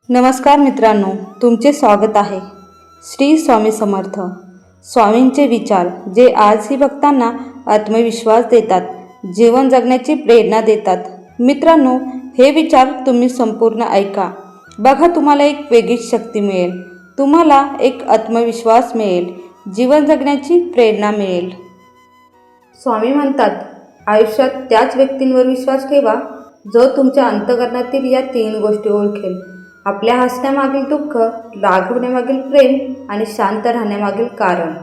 नमस्कार मित्रांनो, तुमचे स्वागत आहे. श्री स्वामी समर्थ. स्वामींचे विचार जे आजही भक्तांना आत्मविश्वास देतात, जीवन जगण्याची प्रेरणा देतात. मित्रांनो, हे विचार तुम्ही संपूर्ण ऐका. बघा, तुम्हाला एक वेगळीच शक्ती मिळेल, तुम्हाला एक आत्मविश्वास मिळेल, जीवन जगण्याची प्रेरणा मिळेल. स्वामी म्हणतात, आयुष्यात त्याच व्यक्तींवर विश्वास ठेवा जो तुमच्या अंतःकरणातील या 3 गोष्टी ओळखेल: आपल्या हसण्यामागील दुःख, रागवण्यामागील प्रेम आणि शांत राहण्यामागील कारण.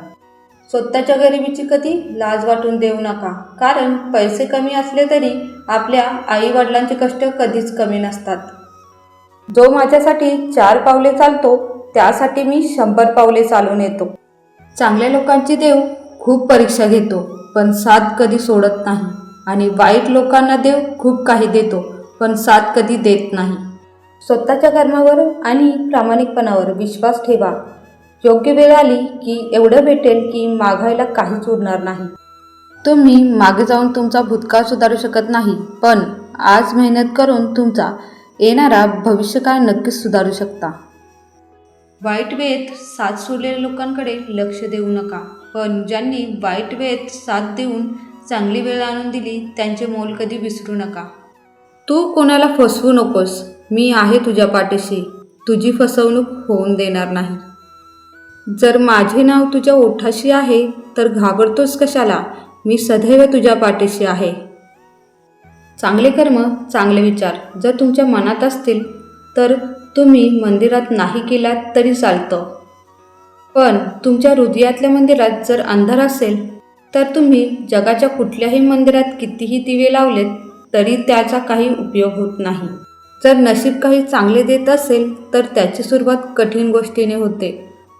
स्वतःच्या गरिबीची कधी लाज वाटून देऊ नका, कारण पैसे कमी असले तरी आपल्या आई वडिलांचे कष्ट कधीच कमी नसतात. जो माझ्यासाठी 4 पावले चालतो त्यासाठी मी 100 पावले चालून येतो. चांगल्या लोकांची देव खूप परीक्षा घेतो, पण साथ कधी सोडत नाही. आणि वाईट लोकांना देव खूप काही देतो, पण साथ कधी देत नाही. स्वतःच्या कर्मावर आणि प्रामाणिकपणावर विश्वास ठेवा. योग्य वेळ आली की एवढं भेटेल की मागायला काहीच उरणार नाही. तुम्ही मागे जाऊन तुमचा भूतकाळ सुधारू शकत नाही, पण आज मेहनत करून तुमचा येणारा भविष्यकाळ नक्कीच सुधारू शकता. वाईट वेळेत साथ सोडलेल्या लोकांकडे लक्ष देऊ नका, पण ज्यांनी वाईट वेळेत साथ देऊन चांगली वेळ आणून दिली त्यांचे मोल कधी विसरू नका. तू कोणाला फसवू नकोस. मी आहे तुझ्या पाठीशी, तुझी फसवणूक होऊन देणार नाही. जर माझे नाव तुझ्या ओठाशी आहे तर घाबरतोस कशाला? मी सदैव तुझ्या पाठीशी आहे. चांगले कर्म, चांगले विचार जर तुमच्या मनात असतील तर तुम्ही मंदिरात नाही गेलात तरी चालतं, पण तुमच्या हृदयातल्या मंदिरात जर अंधार असेल तर तुम्ही जगाच्या कुठल्याही मंदिरात कितीही दिवे लावलेत तरी त्याचा काही उपयोग होत नाही. जर नशीब काही चांगले देत असेल तर त्याची सुरुवात कठीण गोष्टीने होते,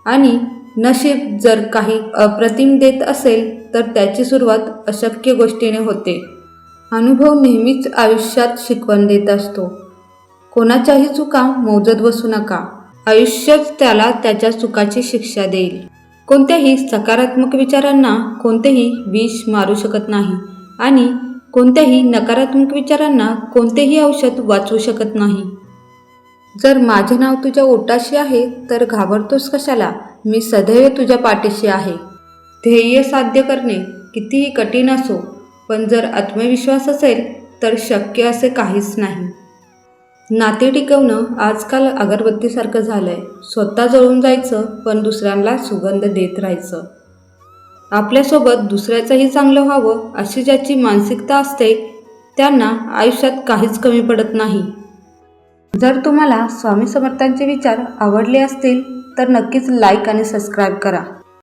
आणि नशीब जर काही अप्रतिम देत असेल तर त्याची सुरुवात अशक्य गोष्टीने होते. अनुभव नेहमीच आयुष्यात शिकवण देत असतो. कोणाच्याही चुका मोजत बसू नका. आयुष्यच त्याला त्याच्या चुकाची शिक्षा देईल. कोणत्याही सकारात्मक विचारांना कोणतेही विष मारू शकत नाही, आणि कोणत्याही नकारात्मक विचारांना कोणतेही औषध वाचवू शकत नाही. जर माझे नाव तुझ्या ओठाशी आहे तर घाबरतोस कशाला? मी सदैव तुझ्या पाठीशी आहे. ध्येय साध्य करणे कितीही कठीण असो, पण जर आत्मविश्वास असेल तर शक्य असे काहीच नाही. नाते टिकवणं आजकाल अगरबत्तीसारखं झालंय. स्वतः जळून जायचं पण दुसऱ्यांना सुगंध देत राहायचं. आपल्यासोबत दुसऱ्याचंही चांगलं व्हावं अशी ज्याची मानसिकता असते त्यांना आयुष्यात काहीच कमी पडत नाही. जर तुम्हाला स्वामी समर्थांचे विचार आवडले असतील तर नक्कीच लाईक आणि सबस्क्राईब करा.